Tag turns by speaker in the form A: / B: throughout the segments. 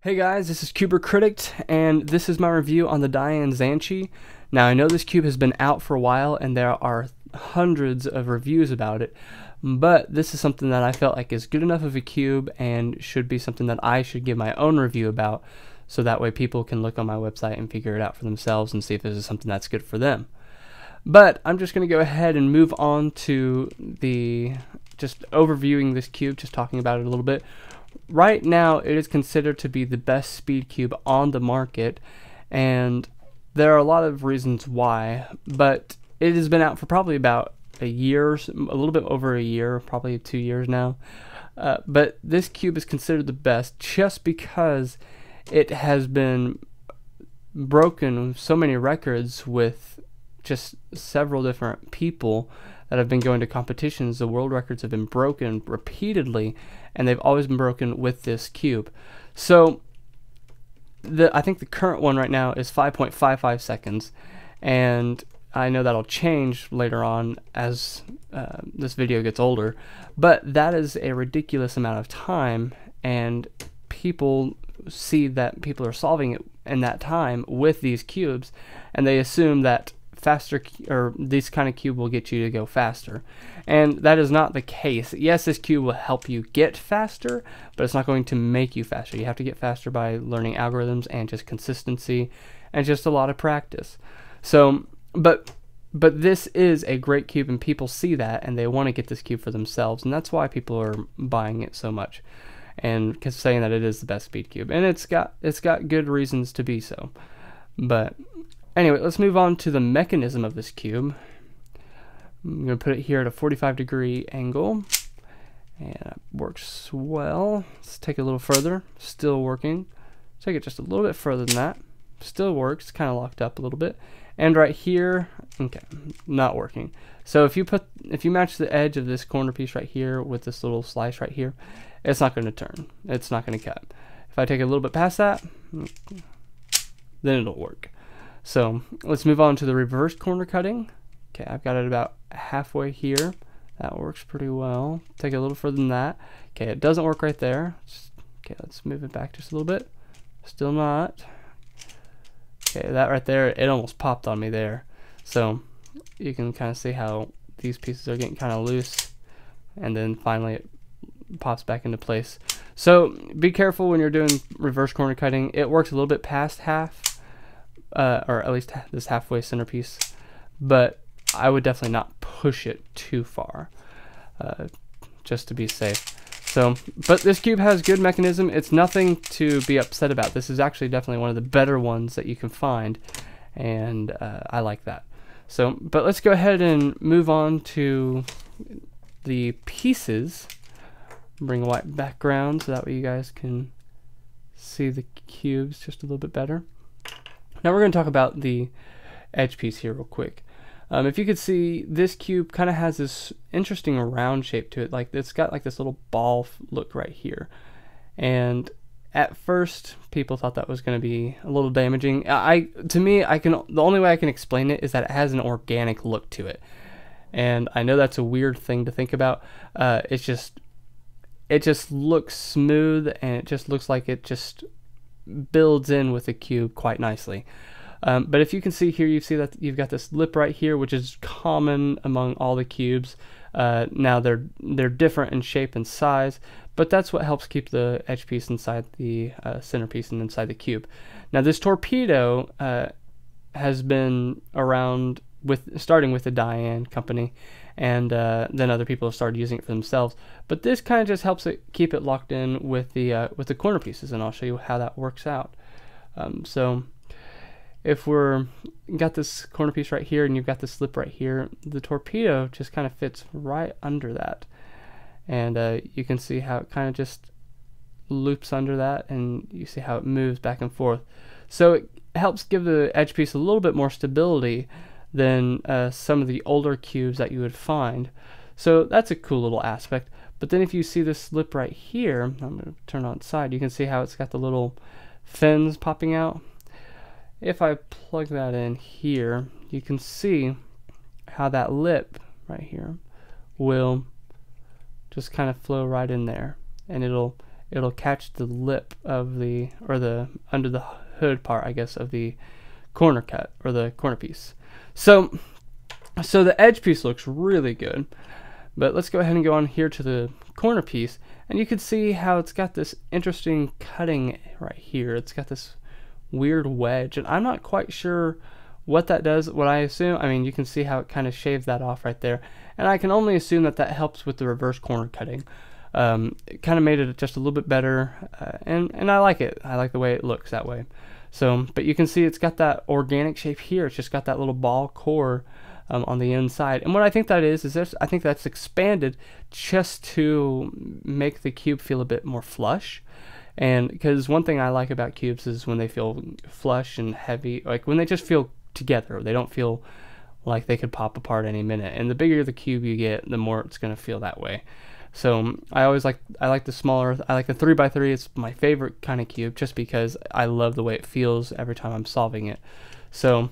A: Hey guys, this is Cuber Critic, and this is my review on the Dayan ZhanChi. Now I know this cube has been out for a while and there are hundreds of reviews about it, but this is something that I felt like is good enough of a cube and should be something that I should give my own review about, so that way people can look on my website and figure it out for themselves and see if this is something that's good for them. But I'm just going to go ahead and move on to just overviewing this cube, just talking about it a little bit. Right now, it is considered to be the best speed cube on the market, and there are a lot of reasons why, but it has been out for probably about a year, a little bit over a year, probably 2 years now. But this cube is considered the best just because it has been broken so many records with just several different people that have been going to competitions. The world records have been broken repeatedly, and they've always been broken with this cube. So I think the current one right now is 5.55 seconds, and I know that'll change later on as this video gets older, but that is a ridiculous amount of time, and people see that people are solving it in that time with these cubes, and they assume that faster, or this kind of cube will get you to go faster, and that is not the case. Yes, this cube will help you get faster, but it's not going to make you faster. You have to get faster by learning algorithms and just consistency and just a lot of practice. So but this is a great cube, and people see that and they want to get this cube for themselves, and that's why people are buying it so much and saying that it is the best speed cube, and it's got good reasons to be so. But anyway, let's move on to the mechanism of this cube. I'm going to put it here at a 45-degree angle, and it works well. Let's take it a little further. Still working. Take it just a little bit further than that. Still works. Kind of locked up a little bit. And right here, okay, not working. So if you match the edge of this corner piece right here with this little slice right here, it's not going to turn. It's not going to cut. If I take it a little bit past that, then it'll work. So let's move on to the reverse corner cutting. Okay, I've got it about halfway here. That works pretty well. Take it a little further than that. Okay, it doesn't work right there. Okay, let's move it back just a little bit. Still not. Okay, that right there, it almost popped on me there. So you can kind of see how these pieces are getting kind of loose, and then finally it pops back into place. So be careful when you're doing reverse corner cutting. It works a little bit past half, or at least this halfway centerpiece, but I would definitely not push it too far, just to be safe. So, but this cube has good mechanism. It's nothing to be upset about. This is actually definitely one of the better ones that you can find, and I like that. So, but let's go ahead and move on to the pieces. Bring a white background so that way you guys can see the cubes just a little bit better. Now we're going to talk about the edge piece here real quick. If you could see, this cube kind of has this interesting round shape to it. Like, it's got like this little ball look right here. And at first, people thought that was going to be a little damaging. To me, the only way I can explain it is that it has an organic look to it. And I know that's a weird thing to think about. It just looks smooth, and it just looks like it just builds in with the cube quite nicely. But if you can see here, you see that you've got this lip right here, which is common among all the cubes. Now they're different in shape and size, but that's what helps keep the edge piece inside the centerpiece and inside the cube. Now this torpedo has been around starting with the Dayan company, and then other people have started using it for themselves. But this kind of just helps it keep it locked in with the corner pieces, and I'll show you how that works out. So if got this corner piece right here and you've got this lip right here, the torpedo just kind of fits right under that, and you can see how it kind of just loops under that, and you see how it moves back and forth. So it helps give the edge piece a little bit more stability than some of the older cubes that you would find. So that's a cool little aspect. But then if you see this lip right here, I'm going to turn on its side, you can see how it's got the little fins popping out. If I plug that in here, you can see how that lip right here will just kind of flow right in there, and it'll catch the lip of the, or the under the hood part, I guess, of the corner cut or the corner piece. So the edge piece looks really good, but let's go ahead and go on here to the corner piece, and you can see how it's got this interesting cutting right here. It's got this weird wedge, and I'm not quite sure what that does. What I assume, I mean, you can see how it kind of shaved that off right there, and I can only assume that that helps with the reverse corner cutting. It kind of made it just a little bit better, and I like it. I like the way it looks that way. So, but you can see it's got that organic shape here. It's just got that little ball core on the inside, and what I think that is I think that's expanded just to make the cube feel a bit more flush. And because one thing I like about cubes is when they feel flush and heavy, like when they just feel together. They don't feel like they could pop apart any minute. And the bigger the cube you get, the more it's going to feel that way. So I like the smaller, I like the 3x3. It's my favorite kind of cube just because I love the way it feels every time I'm solving it. So,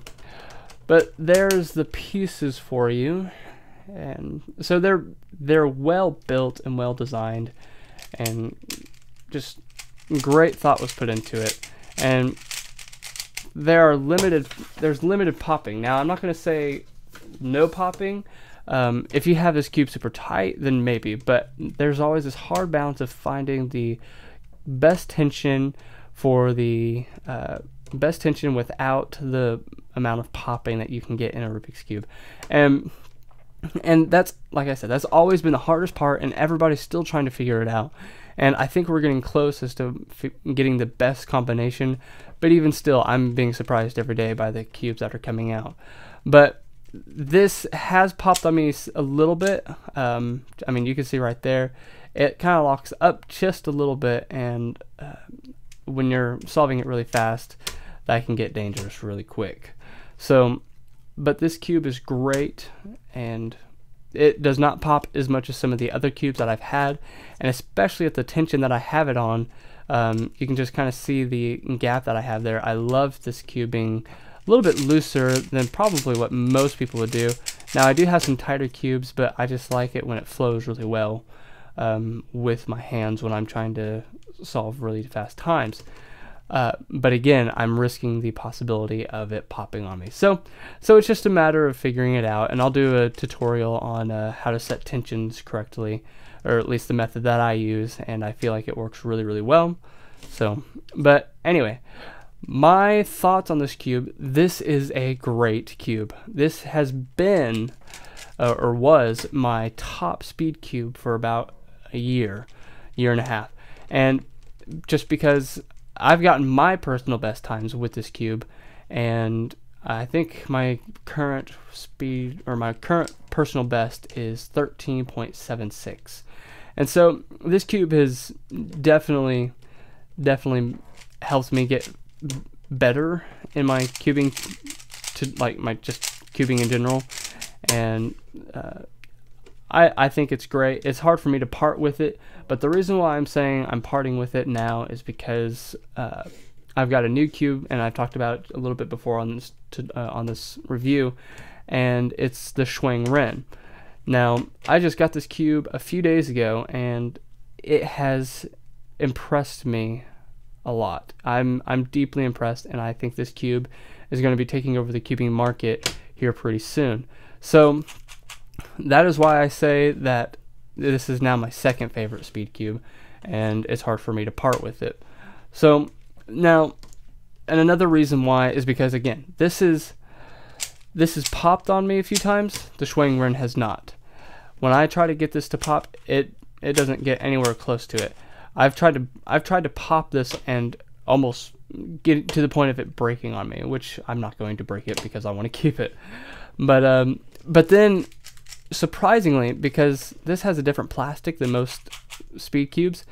A: but there's the pieces for you. And so they're well built and well designed, and just great thought was put into it. And there's limited popping. Now I'm not going to say no popping. If you have this cube super tight, then maybe, but there's always this hard balance of finding the best tension for the best tension without the amount of popping that you can get in a Rubik's Cube. And that's, like I said, that's always been the hardest part, and everybody's still trying to figure it out. And I think we're getting close as to getting the best combination, but even still, I'm being surprised every day by the cubes that are coming out. But this has popped on me a little bit. I mean, you can see right there, it kind of locks up just a little bit, and when you're solving it really fast, that can get dangerous really quick. So, but this cube is great, and it does not pop as much as some of the other cubes that I've had, and especially at the tension that I have it on, you can just kind of see the gap that I have there. I love this cube being a little bit looser than probably what most people would do. Now I do have some tighter cubes, but I just like it when it flows really well with my hands when I'm trying to solve really fast times. But again, I'm risking the possibility of it popping on me. So it's just a matter of figuring it out, and I'll do a tutorial on how to set tensions correctly, or at least the method that I use, and I feel like it works really, really well. So, but anyway, my thoughts on this cube: this is a great cube. This has been, or was, my top speed cube for about a year and a half, and just because I've gotten my personal best times with this cube, and I think my current speed, or my current personal best, is 13.76. And so this cube has definitely helped me get better in my cubing, to like my just cubing in general, and I think it's great. It's hard for me to part with it, but the reason why I'm saying I'm parting with it now is because I've got a new cube, and I've talked about it a little bit before on this review, and it's the Schwing Ren. Now, I just got this cube a few days ago, and it has impressed me a lot. I'm deeply impressed, and I think this cube is going to be taking over the cubing market here pretty soon. So that is why I say that this is now my second favorite speed cube, and it's hard for me to part with it. So now, and another reason why is because, again, this has popped on me a few times. The Schwing Ren has not. When I try to get this to pop, it doesn't get anywhere close to it. I've tried to pop this and almost get to the point of it breaking on me, which I'm not going to break it because I want to keep it. But then, surprisingly, because this has a different plastic than most speed cubes,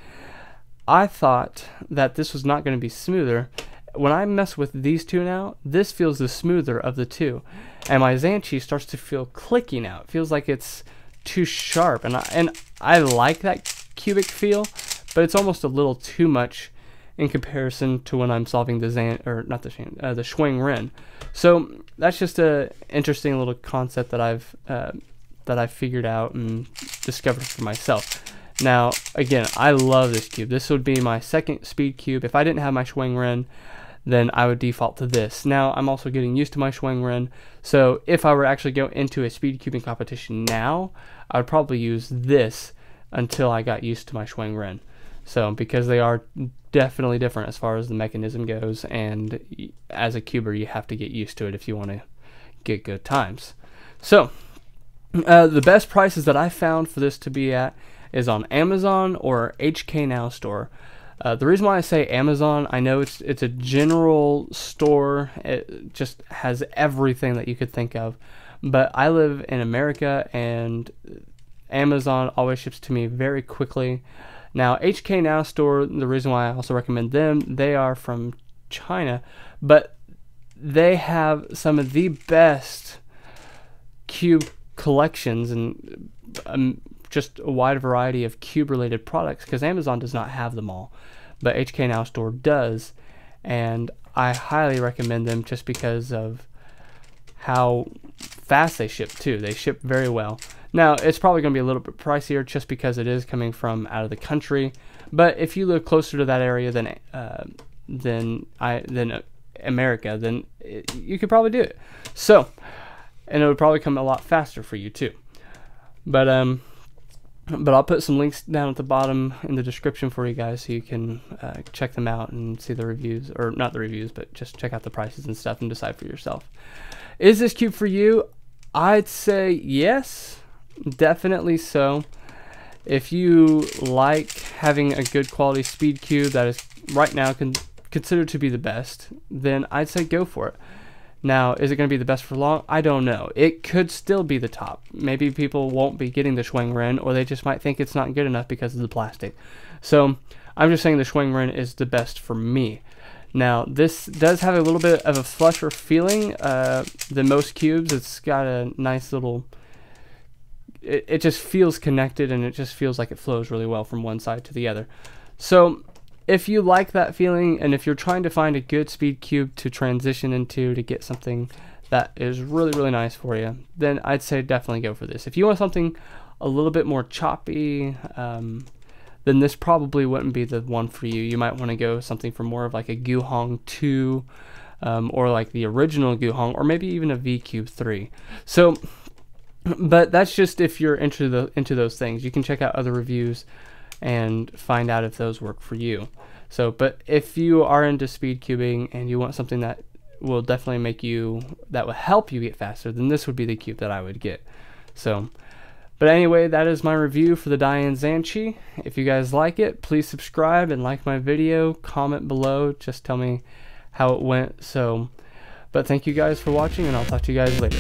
A: I thought that this was not going to be smoother. When I mess with these two now, this feels the smoother of the two, and my ZhanChi starts to feel clicky now. It feels like it's too sharp, and I like that cubic feel, but it's almost a little too much in comparison to when I'm solving the the Schwing Ren. So that's just a interesting little concept that I've figured out and discovered for myself. Now, again, I love this cube. This would be my second speed cube. If I didn't have my Schwing Ren, then I would default to this. Now, I'm also getting used to my Schwing Ren, so if I were to actually go into a speed cubing competition now, I would probably use this until I got used to my Schwing Ren. So, because they are definitely different as far as the mechanism goes, and as a cuber, you have to get used to it if you want to get good times. So, the best prices that I found for this to be at is on Amazon or HK Now store. The reason why I say Amazon, I know it's a general store. It just has everything that you could think of. But I live in America, and Amazon always ships to me very quickly. Now, HK Now store, the reason why I also recommend them, they are from China, but they have some of the best cube collections and just a wide variety of cube related products, because Amazon does not have them all, but HK Now store does, and I highly recommend them just because of how fast they ship too. They ship very well. Now, it's probably going to be a little bit pricier just because it is coming from out of the country, but if you live closer to that area than America, then you could probably do it. So, and it would probably come a lot faster for you too. But I'll put some links down at the bottom in the description for you guys, so you can check them out and see the reviews, or not the reviews, but just check out the prices and stuff and decide for yourself. Is this cube for you? I'd say yes, definitely so. If you like having a good quality speed cube that is right now considered to be the best, then I'd say go for it. Now, is it going to be the best for long? I don't know. It could still be the top. Maybe people won't be getting the Schwing Ren, or they just might think it's not good enough because of the plastic. So, I'm just saying the Schwing Ren is the best for me. Now, this does have a little bit of a flusher feeling than most cubes. It's got a nice little... It just feels connected, and it just feels like it flows really well from one side to the other. So, if you like that feeling, and if you're trying to find a good speed cube to transition into to get something that is really, really nice for you, then I'd say definitely go for this. If you want something a little bit more choppy, then this probably wouldn't be the one for you. You might want to go something for more of like a Guhong 2, or like the original Guhong, or maybe even a V-Cube 3. So, but that's just if you're into those things. You can check out other reviews and find out if those work for you. So, but if you are into speed cubing and you want something that will definitely that will help you get faster, then this would be the cube that I would get. So, but anyway, that is my review for the Dayan ZhanChi. If you guys like it, please subscribe and like my video. Comment below, just tell me how it went. So, but thank you guys for watching, and I'll talk to you guys later.